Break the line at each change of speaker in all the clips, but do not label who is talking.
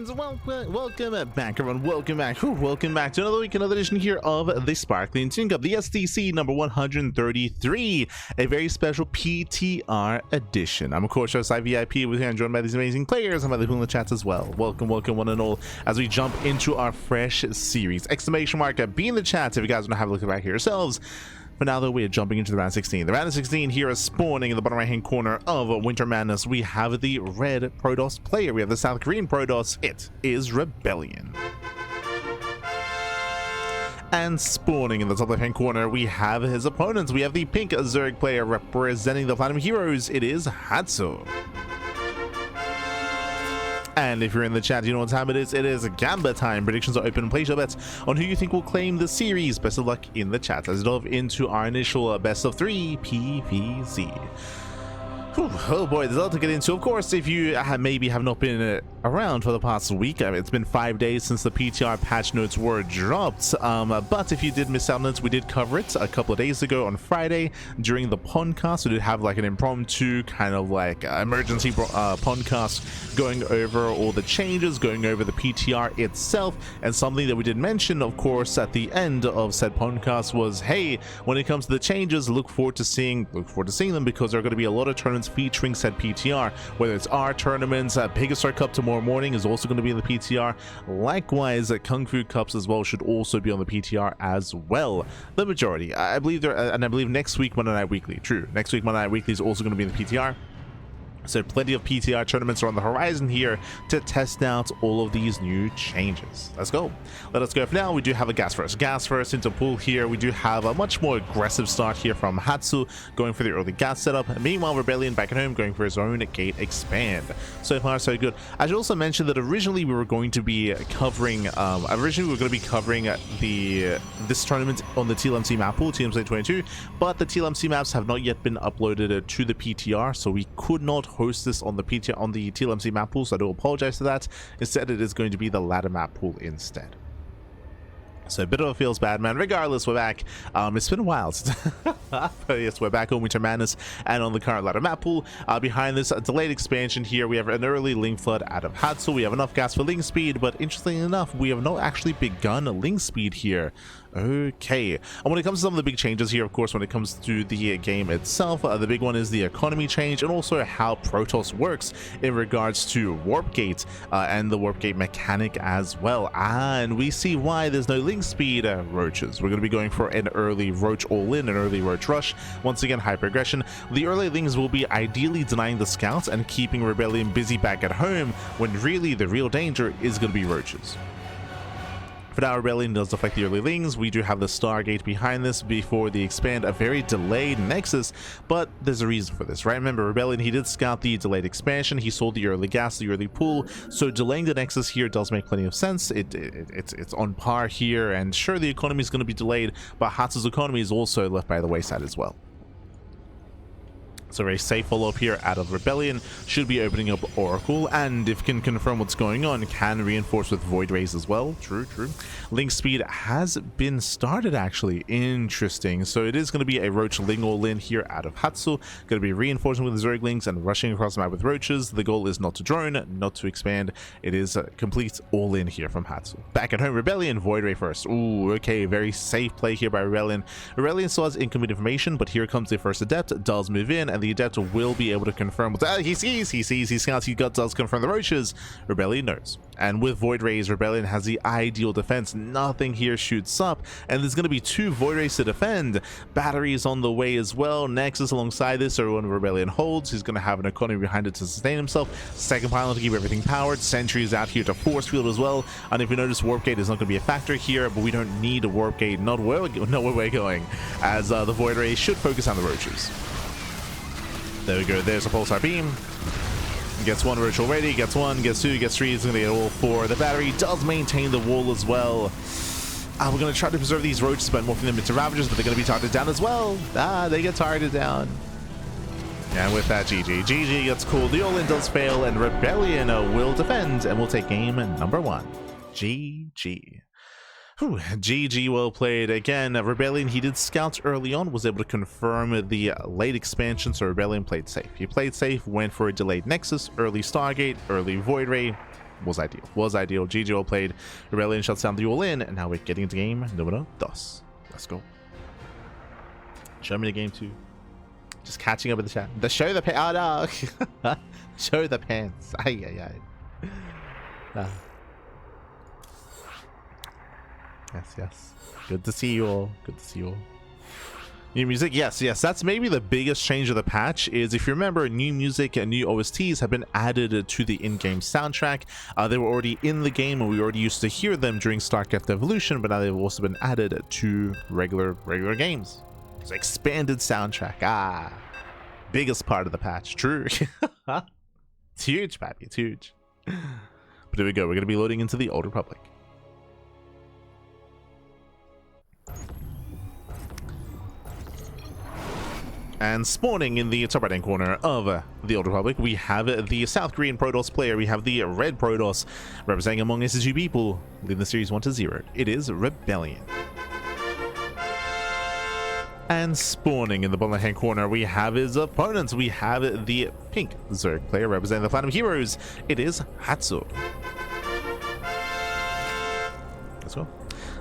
friends, welcome back, everyone. Welcome back to another week, another edition here of the Sparkling Tuna Cup, the STC number 133, a very special PTR edition. I'm of course your side VIP with here and joined by these amazing players and by the people in the chats as well. Welcome one and all as we jump into our fresh series. Exclamation mark be in the chat if you guys want to have a look back here yourselves. For now, though, we are jumping into the round 16. The round of 16 here is spawning in the bottom right-hand corner of Winter Madness. We have the red Protoss player. We have the South Korean Protoss. It is ReBellioN. And spawning in the top left-hand corner, we have his opponents. We have the pink Zerg player representing the Platinum Heroes. It is Hatsu. And if you're in the chat, you know what time it is. It is Gamba time. Predictions are open. Place your bets on who you think will claim the series. Best of luck in the chat. Let's delve into our initial best of 3 PvZ. Whew, oh boy, there's a lot to get into. Of course, if you maybe have not been around for the past week, I mean, it's been 5 days since the PTR patch notes were dropped. But if you did miss out on it, we did cover it a couple of days ago on Friday during the podcast. We did have like an impromptu kind of like emergency podcast going over all the changes, going over the PTR itself, and something that we did mention, of course, at the end of said podcast was, hey, when it comes to the changes, look forward to seeing them because there are going to be a lot of tournaments featuring said PTR, whether it's our tournaments. Pegastar Cup tomorrow morning is also going to be in the PTR. Likewise, Kung Fu Cups as well should also be on the PTR as well. The majority, I believe, and I believe next week Monday Night Weekly. True, next week Monday Night Weekly is also going to be in the PTR. So plenty of PTR tournaments are on the horizon here to test out all of these new changes. Let's go. Let us go. For now, we do have a gas first into pool here. We do have a much more aggressive start here from Hatsu, going for the early gas setup. Meanwhile, ReBellioN back at home going for his own gate expand. So far, so good. I should also mention that originally we were going to be covering this tournament on the TLMC map pool, TLMC 22, but the TLMC maps have not yet been uploaded to the PTR, so we could not host this on the PTR on the TLMC map pool, so I do apologize for that. Instead, it is going to be the ladder map pool instead. So a bit of a feels bad, man. Regardless, we're back. It's been a while since but yes, we're back on Winter Madness and on the current ladder map pool. Behind this delayed expansion here, we have an early link flood out of Hatsu. We have enough gas for link speed, but interestingly enough, we have not actually begun link speed here. Okay, and when it comes to some of the big changes here, of course, when it comes to the game itself, the big one is the economy change and also how Protoss works in regards to warp gate and the warp gate mechanic as well. And we see why there's no link speed roaches. We're going to be going for an early roach all-in, an early roach rush. Once again, hyper aggression. The early links will be ideally denying the scouts and keeping ReBellioN busy back at home, when really the real danger is going to be roaches. For now, ReBellioN does deflect the early lings. We do have the Stargate behind this before the expand, a very delayed Nexus, but there's a reason for this, right? Remember, ReBellioN, he did scout the delayed expansion, he sold the early gas, the early pool, so delaying the Nexus here does make plenty of sense. It's on par here, and sure, the economy is going to be delayed, but Hatsu's economy is also left by the wayside as well. So very safe follow-up here out of ReBellioN, should be opening up Oracle, and if can confirm what's going on, can reinforce with Void Rays as well. True. Link speed has been started, actually. Interesting. So it is going to be a Roach Ling all-in here out of Hatsu. Going to be reinforcing with the Zerglings and rushing across the map with Roaches. The goal is not to drone, not to expand. It is a complete all-in here from Hatsu. Back at home, ReBellioN, Void Ray first. Ooh, okay, very safe play here by ReBellioN. ReBellioN still has incomplete information, but here comes the first Adept, does move in, and the Adept will be able to confirm what he sees, he scouts, he does confirm the roaches. ReBellioN knows. And with Void Rays, ReBellioN has the ideal defense. Nothing here shoots up, and there's going to be 2 Void Rays to defend. Batteries on the way as well. Nexus alongside this, or when ReBellioN holds, he's going to have an economy behind it to sustain himself. Second pylon to keep everything powered. Sentries out here to force field as well. And if you notice, Warp Gate is not going to be a factor here, but we don't need a Warp Gate. Not where we're going, as the Void Rays should focus on the roaches. There we go, there's a Pulsar Beam. Gets 1 roach already, gets 1, gets 2, gets 3, it's going to get all 4. The battery does maintain the wall as well. We're going to try to preserve these roaches by morphing them into Ravagers, but they're going to be targeted down as well. They get targeted down. And with that, GG gets cooled. The all-in does fail, and ReBellioN will defend, and we'll take game number 1. GG. Whew, GG, well played. Again, ReBellioN, he did scouts early on, was able to confirm the late expansion, so ReBellioN played safe. He played safe, went for a delayed Nexus, early Stargate, early Void Ray, was ideal. Was ideal. GG all played. ReBellioN shuts down the all-in, and now we're getting into game numero dos. Let's go. Show me the game 2. Just catching up with the chat. The show the pants. Oh no. Show the pants. Ay, ay, ay. Yes, yes. Good to see you all. Good to see you all. New music, yes, that's maybe the biggest change of the patch. Is if you remember, new music and new OSTs have been added to the in-game soundtrack. They were already in the game, and we already used to hear them during StarCraft Evolution, but now they've also been added to regular games. It's expanded soundtrack. Biggest part of the patch. True. It's huge, pappy. It's huge. But here we go. We're gonna be loading into the Old Republic. And spawning in the top right hand corner of the Old Republic, we have the South Korean Protoss player. We have the Red Protoss representing among SSG people, leading the series 1-0. It is ReBellioN. And spawning in the bottom hand corner, we have his opponents. We have the Pink Zerg player representing the Platinum Heroes. It is Hatsu. Let's go.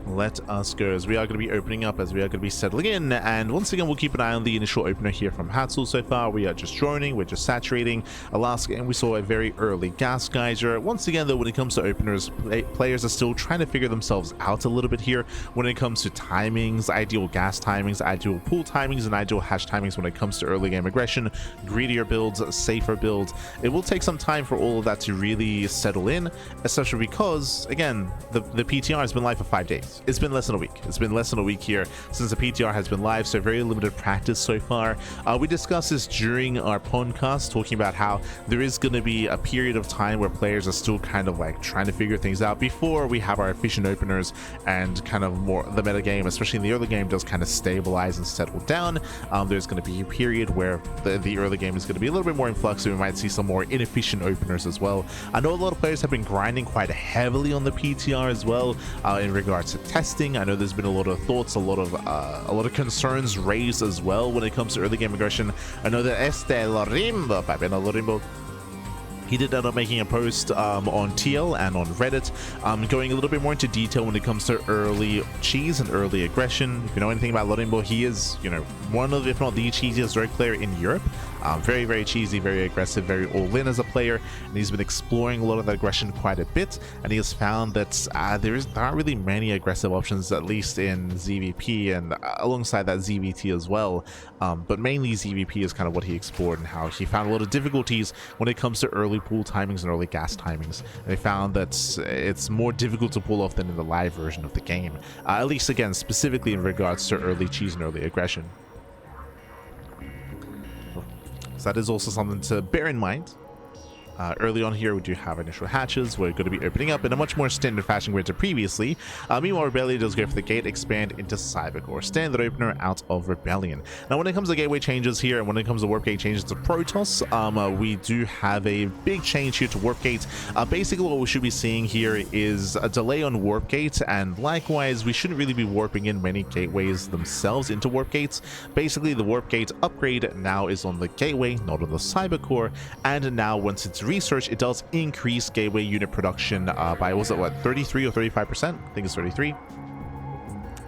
Let us go, as we are going to be opening up, as we are going to be settling in. And once again, we'll keep an eye on the initial opener here from Hatsu. So far we are just droning, we're just saturating. Last game we saw a very early gas geyser. Once again though, when it comes to openers, players are still trying to figure themselves out a little bit here when it comes to timings, ideal gas timings, ideal pool timings, and ideal hash timings when it comes to early game aggression, greedier builds, safer builds. It will take some time for all of that to really settle in, especially because again, the PTR has been live for 5 days. It's been less than a week. It's been less than a week here since the PTR has been live, so very limited practice so far. We discussed this during our podcast, talking about how there is going to be a period of time where players are still kind of like trying to figure things out before we have our efficient openers and kind of more the meta game, especially in the early game, does kind of stabilize and settle down. There's going to be a period where the early game is going to be a little bit more in flux, so we might see some more inefficient openers as well. I know a lot of players have been grinding quite heavily on the PTR as well in regards to testing. I know there's been a lot of thoughts, a lot of concerns raised as well when it comes to early game aggression. I know that Lorimbo, he did end up making a post on TL and on Reddit, going a little bit more into detail when it comes to early cheese and early aggression. If you know anything about Lorimbo, he is, you know, one of, if not the cheesiest Zerg player in Europe. Very, very cheesy, very aggressive, very all-in as a player, and he's been exploring a lot of that aggression quite a bit, and he has found that there aren't really many aggressive options, at least in ZVP and alongside that ZVT as well, but mainly ZVP is kind of what he explored and how he found a lot of difficulties when it comes to early pool timings and early gas timings. And they found that it's more difficult to pull off than in the live version of the game, at least again specifically in regards to early cheese and early aggression. So that is also something to bear in mind. Early on here, we do have initial hatches. We're going to be opening up in a much more standard fashion compared to previously. Meanwhile, ReBellioN does go for the gate, expand into Cybercore. Standard opener out of ReBellioN. Now, when it comes to gateway changes here, and when it comes to warp gate changes to Protoss, we do have a big change here to warp gate. Basically, what we should be seeing here is a delay on warp gate, and likewise, we shouldn't really be warping in many gateways themselves into warp gates. Basically, the warp gate upgrade now is on the gateway, not on the Cybercore, and now once it's research, it does increase gateway unit production by, was it what, 33 or 35%? I think it's 33.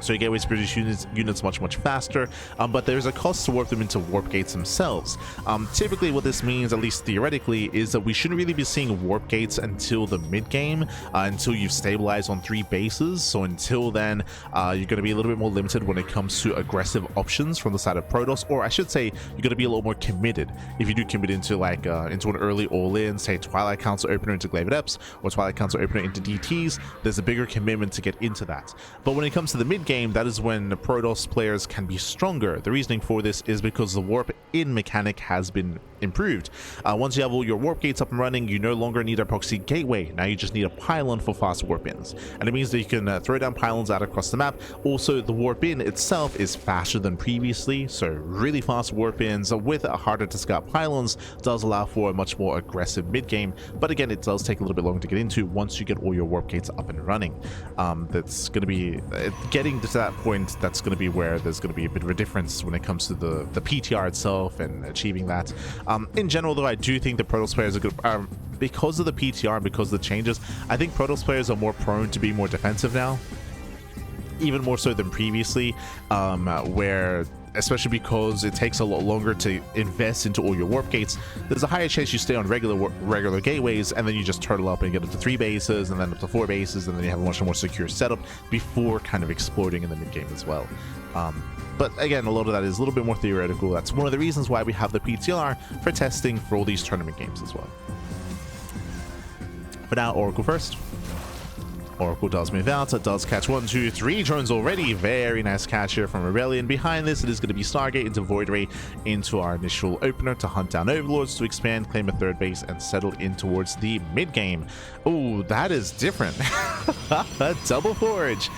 So your gateways produce units much faster, but there's a cost to warp them into warp gates themselves. Typically what this means, at least theoretically, is that we shouldn't really be seeing warp gates until the mid game, until you've stabilized on 3 bases. So until then, you're going to be a little bit more limited when it comes to aggressive options from the side of Protoss, or I should say you're going to be a little more committed if you do commit into like into an early all-in, say Twilight Council opener into Glaive Adepts or Twilight Council opener into DTs. There's a bigger commitment to get into that. But when it comes to the mid game, that is when the Protoss players can be stronger. The reasoning for this is because the warp in mechanic has been improved. Once you have all your warp gates up and running, you no longer need a proxy gateway. Now you just need a pylon for fast warp ins, and it means that you can throw down pylons out across the map. Also, the warp in itself is faster than previously, so really fast warp ins with harder to scout pylons does allow for a much more aggressive mid game, but again, it does take a little bit longer to get into once you get all your warp gates up and running. That's going to be getting to that point. That's going to be where there's going to be a bit of a difference when it comes to the PTR itself and achieving that. In general, though, I do think the Protoss players are because of the PTR and because of the changes, I think Protoss players are more prone to be more defensive now, even more so than previously, where, especially because it takes a lot longer to invest into all your warp gates, there's a higher chance you stay on regular gateways, and then you just turtle up and get up to 3 bases, and then up to 4 bases, and then you have a much more secure setup before kind of exploding in the mid game as well. But again, a lot of that is a little bit more theoretical. That's one of the reasons why we have the PTR for testing for all these tournament games as well. For now, Oracle first. Oracle does move out. It does catch 1, 2, 3 drones already. Very nice catch here from ReBellioN. Behind this, it is going to be Stargate into Void Ray into our initial opener to hunt down Overlords, to expand, claim a 3rd base, and settle in towards the mid game. Oh, that is different. Double Forge.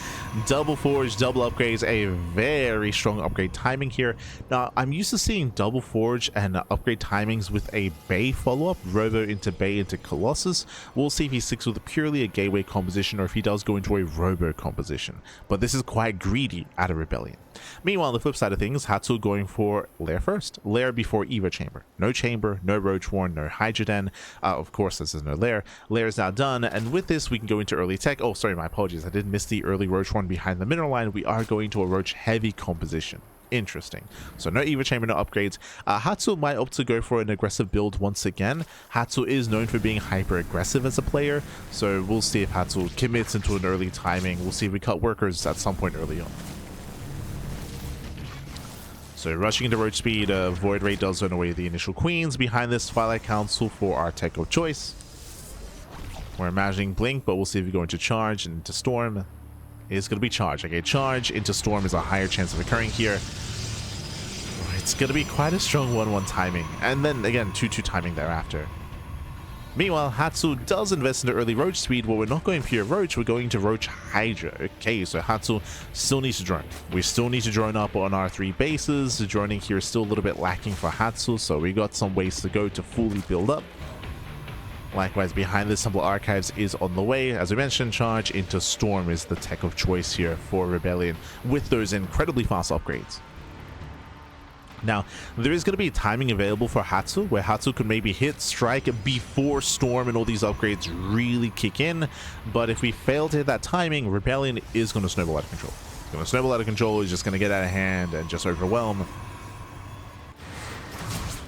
Double Forge, double upgrades, a very strong upgrade timing here. Now, I'm used to seeing double Forge and upgrade timings with a Bay follow-up, Robo into Bay into Colossus. We'll see if he sticks with purely a gateway composition or if he does go into a Robo composition. But this is quite greedy out of ReBellioN. Meanwhile, on the flip side of things, Hatsu going for Lair first. Lair before Evo Chamber. No Chamber, no Roach Warren, no Hydroden. Of course, this is no Lair. Lair is now done, and with this, we can go into early tech. Oh, sorry, my apologies. I did miss the early Roach Warren behind the mineral line. We are going to a Roach heavy composition. Interesting. So no Evo Chamber, no upgrades. Hatsu might opt to go for an aggressive build once again. Hatsu is known for being hyper aggressive as a player, so we'll see if Hatsu commits into an early timing. We'll see if we cut workers at some point early on. So rushing into Roach speed, Void Ray does run away the initial queens. Behind this, Twilight Council for our tech of choice. We're imagining Blink, but we'll see if we go into Charge and into Storm. It's going to be Charge. Okay, Charge into Storm is a higher chance of occurring here. It's going to be quite a strong 1-1 timing. And then again, 2-2 timing thereafter. Meanwhile, Hatsu does invest into early Roach speed, but we're not going pure Roach, we're going to Roach Hydra. Okay, so Hatsu still needs to drone. We still need to drone up on our 3 bases. The droning here is still a little bit lacking for Hatsu, so we got some ways to go to fully build up. Likewise, behind this, Temple Archives is on the way. As we mentioned, Charge into Storm is the tech of choice here for ReBellioN with those incredibly fast upgrades. Now, there is going to be timing available for Hatsu, where Hatsu could maybe hit strike before Storm and all these upgrades really kick in. But if we fail to hit that timing, ReBellioN is going to snowball out of control. It's going to snowball out of control. He's just going to get out of hand and just overwhelm.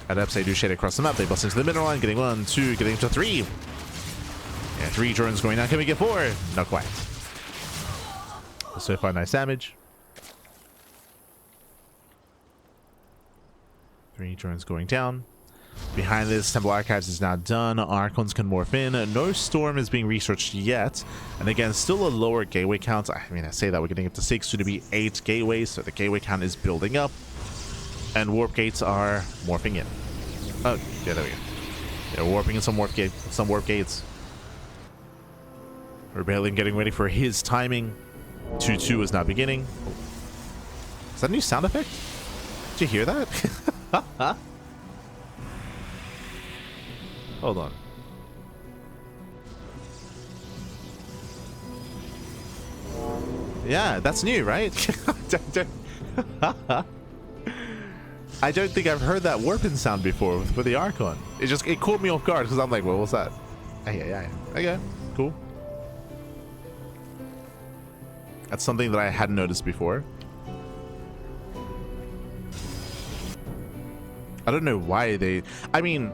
Adepts, they do shade across the map. They bust into the middle line, getting 1, 2, getting to 3. Yeah, 3 drones going down. Can we get 4? Not quite. So far, nice damage. 3 drones going down. Behind this, Temple Archives is now done. Archons can morph in. No Storm is being researched yet. And again, still a lower gateway count. I mean, I say that we're getting up to 6, soon to be 8 gateways. So the gateway count is building up. And warp gates are morphing in. Oh, yeah, there we go. Yeah, warping in some warp gates. ReBellioN getting ready for his timing. 2-2 is now beginning. Is that a new sound effect? Did you hear that? Hold on. Yeah, that's new, right? I don't think I've heard that warping sound before with the Archon. It caught me off guard because I'm like, well, what's that? Yeah. Okay, cool. That's something that I hadn't noticed before. I don't know why they... I mean,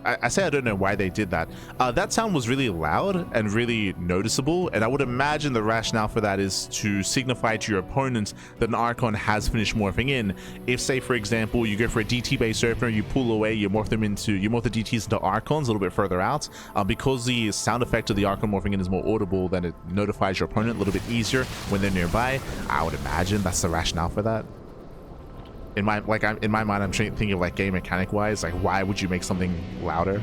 I say I don't know why they did that. That sound was really loud and really noticeable, and I would imagine the rationale for that is to signify to your opponent that an Archon has finished morphing in. If, say, for example, you go for a DT-based opener, you pull away, you morph the DTs into Archons a little bit further out, because the sound effect of the Archon morphing in is more audible, then it notifies your opponent a little bit easier when they're nearby. I would imagine that's the rationale for that. In my mind, I'm thinking of like game mechanic wise, like why would you make something louder?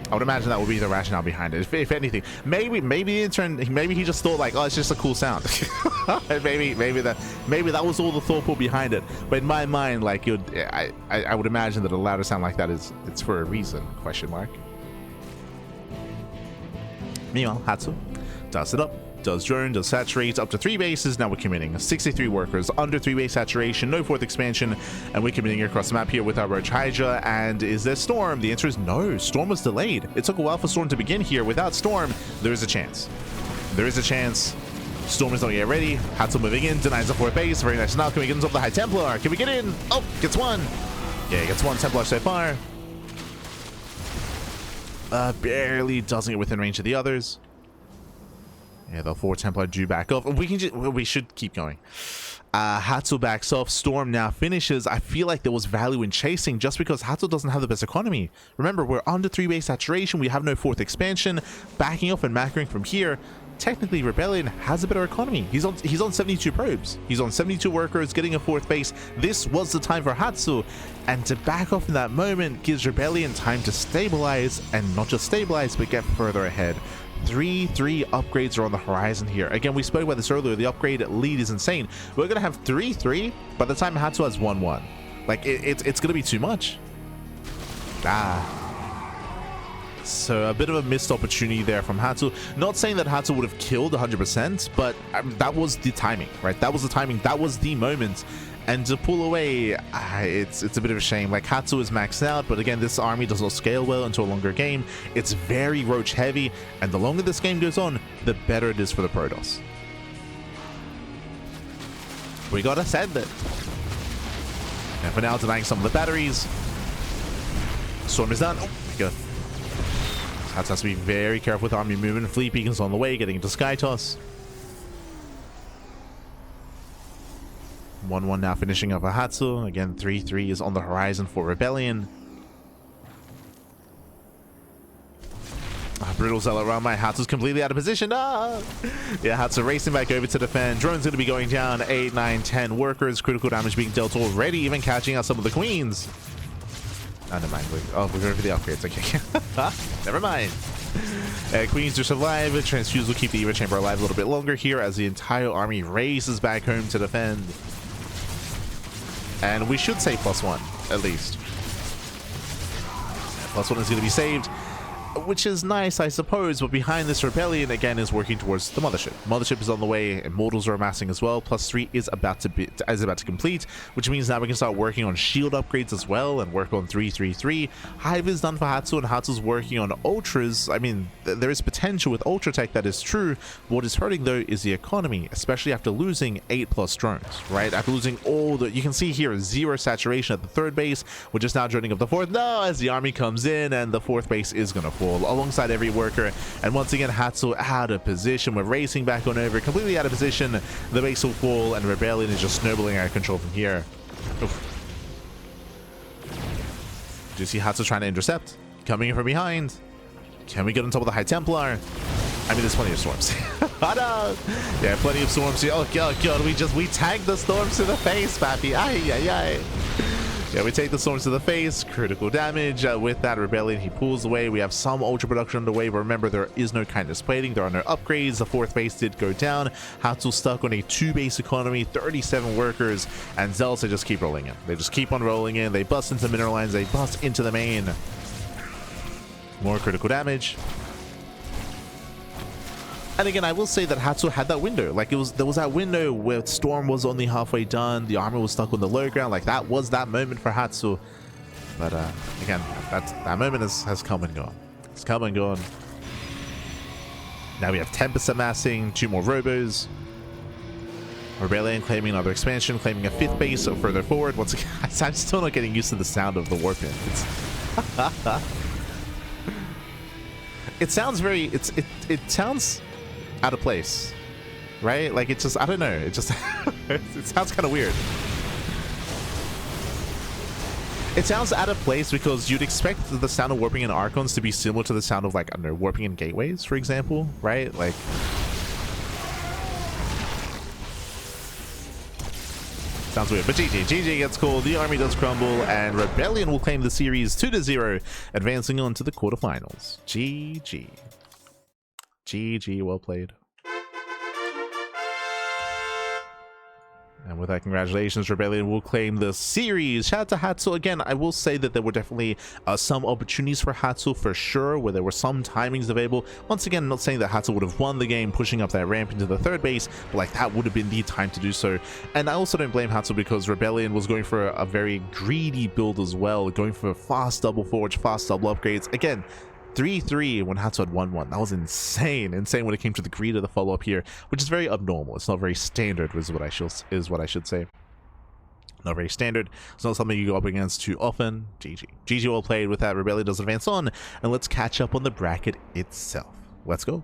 I would imagine that would be the rationale behind it. If anything, maybe the intern, maybe he just thought like, oh, it's just a cool sound. maybe that was all the thought put behind it. But in my mind, like I would imagine that a louder sound like that it's for a reason? Question mark. Meanwhile, Hatsu does it up, does drone, does saturate up to 3 bases. Now we're committing 63 workers under 3 base saturation, no 4th expansion, and we're committing across the map here with our Roach Hydra. And is there Storm? The answer is no. Storm was delayed. It took a while for Storm to begin here. Without Storm, there is a chance. There is a chance. Storm is not yet ready. Hatsu moving in, denies the 4th base. Very nice. Now can we get into the High Templar? Can we get in? Oh, gets one. Yeah, gets one Templar so far. Barely doesn't get within range of the others. Yeah, the 4 Templar do back off. We should keep going. Hatsu backs off. Storm now finishes. I feel like there was value in chasing just because Hatsu doesn't have the best economy. Remember, we're under 3 base saturation. We have no 4th expansion. Backing off and macroing from here. Technically, ReBellioN has a better economy. He's on 72 probes. He's on 72 workers, getting a 4th base. This was the time for Hatsu, and to back off in that moment gives ReBellioN time to stabilize, and not just stabilize, but get further ahead. 3-3 upgrades are on the horizon here. Again, we spoke about this earlier. The upgrade lead is insane. We're gonna have 3-3 by the time Hatsu has 1-1. Like it's gonna be too much. So a bit of a missed opportunity there from Hatsu. Not saying that Hatsu would have killed 100%, but that was the timing, right? That was the timing. That was the moment. And to pull away, it's a bit of a shame. Like, Hatsu is maxed out, but again, this army does not scale well into a longer game. It's very Roach heavy, and the longer this game goes on, the better it is for the Protoss. We gotta send it. And for now, denying some of the batteries. Storm is done. Oh my god. Hatsu has to be very careful with army movement. Fleet beacons on the way, getting into Sky Toss. 1-1 now finishing up a Hatsu. Again, 3-3 is on the horizon for ReBellioN. Brutal Zealot around my Hatsu's completely out of position. Yeah, Hatsu racing back over to defend. Drone's going to be going down. 8, 9, 10 workers. Critical damage being dealt already, even catching out some of the queens. Oh, never mind. We're going for the upgrades. Okay. Never mind. Queens do survive. Transfuse will keep the Eva Chamber alive a little bit longer here as the entire army races back home to defend. And we should say +1, at least. +1 is going to be saved, which is nice, I suppose, but behind this ReBellioN again is working towards the mothership. Mothership is on the way. Immortals are amassing as well. +3 is about to complete, which means now we can start working on shield upgrades as well and work on 3-3-3. Hive is done for Hatsu, and Hatsu's working on ultras. I mean, there is potential with ultra tech, that is true. What is hurting though is the economy, especially after losing 8+ drones, right? After losing all the, you can see here 0 saturation at the 3rd base. We're just now joining up the 4th. No, as the army comes in, and the 4th base is gonna fall alongside every worker. And once again, Hatsu out of position. We're racing back on over, completely out of position. The base will fall, and ReBellioN is just snowballing out of control from here. Oof. Do you see Hatsu trying to intercept? Coming in from behind. Can we get on top of the High Templar? I mean, there's plenty of storms. Yeah, plenty of storms here. Oh god, we tagged the storms to the face, papi. Ay. Yeah, we take the storms to the face. Critical damage. With that, ReBellioN, he pulls away. We have some ultra production underway, but remember, there is no kindness plating. There are no upgrades. The 4th base did go down. Hatsu stuck on a 2-base economy, 37 workers, and Zealots, they just keep rolling in. They just keep on rolling in. They bust into mineral lines. They bust into the main. More critical damage. And again, I will say that Hatsu had that window. Like, there was that window where Storm was only halfway done, the armor was stuck on the low ground. Like, that was that moment for Hatsu. But again, that moment has come and gone. It's come and gone. Now we have 10% massing, 2 more robos. ReBellioN claiming another expansion, claiming a 5th base further forward. Once again, I'm still not getting used to the sound of the warpin. It sounds very. It sounds out of place, right? Like, it just, I don't know, it just it sounds kind of weird. It sounds out of place because you'd expect the sound of warping in Archons to be similar to the sound of, like, I don't know, warping in gateways, for example, right? Like, sounds weird. But GG gets called, the army does crumble, and ReBellioN will claim the series 2-0, advancing on to the quarterfinals. GG, well played. And with that, congratulations, ReBellioN will claim the series. Shout out to Hatsu. Again, I will say that there were definitely some opportunities for Hatsu for sure, where there were some timings available. Once again, I'm not saying that Hatsu would have won the game pushing up that ramp into the third base, but like that would have been the time to do so. And I also don't blame Hatsu because ReBellioN was going for a very greedy build as well, going for fast double forge, fast double upgrades. Again, 3-3 when Hatsu had 1-1. That was insane when it came to the greed of the follow-up here, which is very abnormal. It's not very standard, is what I should say. Not very standard. It's not something you go up against too often. GG well played. With that, ReBellioN does advance on, and let's catch up on the bracket itself. Let's go.